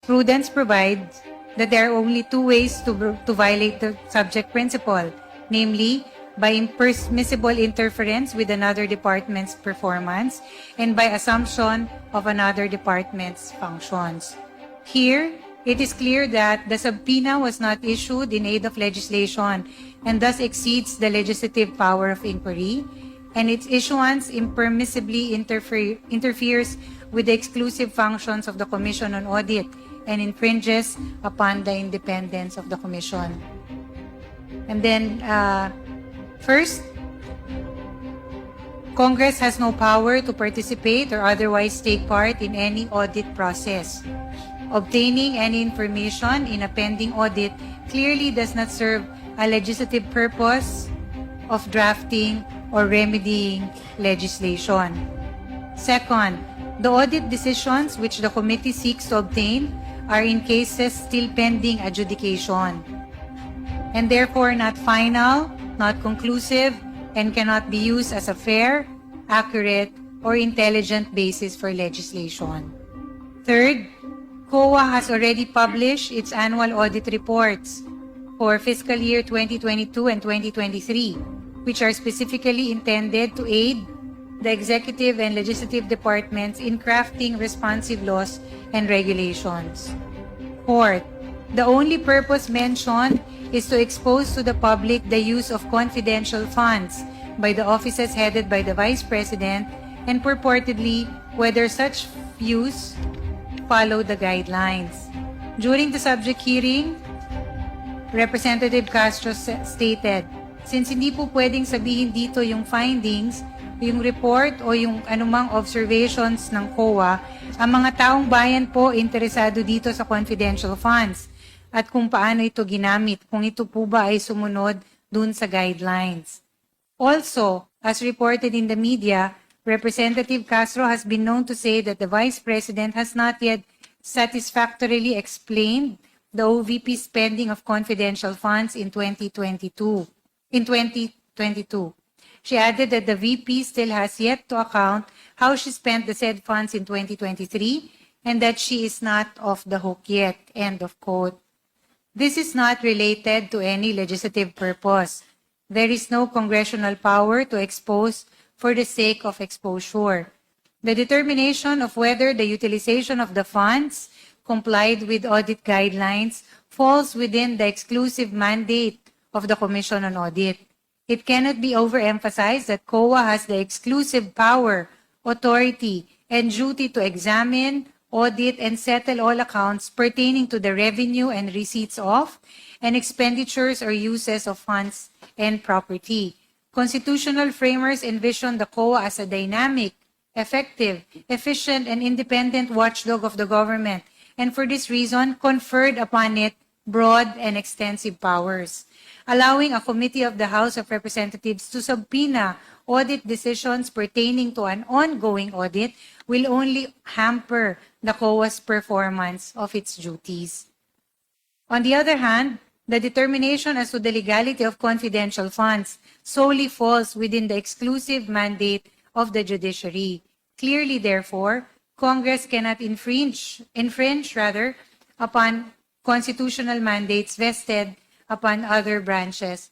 Prudence provides that there are only two ways to violate the subject principle, namely, by impermissible interference with another department's performance and by assumption of another department's functions. Here, it is clear that the subpoena was not issued in aid of legislation and thus exceeds the legislative power of inquiry, and its issuance impermissibly interferes with the exclusive functions of the Commission on Audit and infringes upon the independence of the Commission. And then, first, Congress has no power to participate or otherwise take part in any audit process. Obtaining any information in a pending audit clearly does not serve a legislative purpose of drafting or remedying legislation. Second, the audit decisions which the committee seeks to obtain are in cases still pending adjudication and therefore not final, not conclusive, and cannot be used as a fair, accurate, or intelligent basis for legislation. Third, COA has already published its annual audit reports for fiscal year 2022 and 2023, which are specifically intended to aid the executive and legislative departments in crafting responsive laws and regulations. Fourth, the only purpose mentioned is to expose to the public the use of confidential funds by the offices headed by the Vice President and purportedly whether such use follow the guidelines. During the subject hearing, Representative Castro stated, since hindi po pwedeng sabihin dito yung findings, yung report o yung anumang observations ng COA, ang mga taong bayan po interesado dito sa confidential funds at kung paano ito ginamit, kung ito po ba ay sumunod dun sa guidelines. Also, as reported in the media, Representative Castro has been known to say that the Vice President has not yet satisfactorily explained the OVP spending of confidential funds in 2022. She added that the VP still has yet to account how she spent the said funds in 2023 and that she is not off the hook yet. End of quote. This is not related to any legislative purpose. There is no congressional power to expose for the sake of exposure. The determination of whether the utilization of the funds complied with audit guidelines falls within the exclusive mandate of the Commission on Audit. It cannot be overemphasized that COA has the exclusive power, authority, and duty to examine, audit, and settle all accounts pertaining to the revenue and receipts of, and expenditures or uses of funds and property. Constitutional framers envision the COA as a dynamic, effective, efficient, and independent watchdog of the government, and for this reason conferred upon it broad and extensive powers. Allowing a committee of the House of Representatives to subpoena audit decisions pertaining to an ongoing audit will only hamper the COA's performance of its duties. On the other hand, the determination as to the legality of confidential funds solely falls within the exclusive mandate of the judiciary. Clearly, therefore, Congress cannot infringe upon constitutional mandates vested upon other branches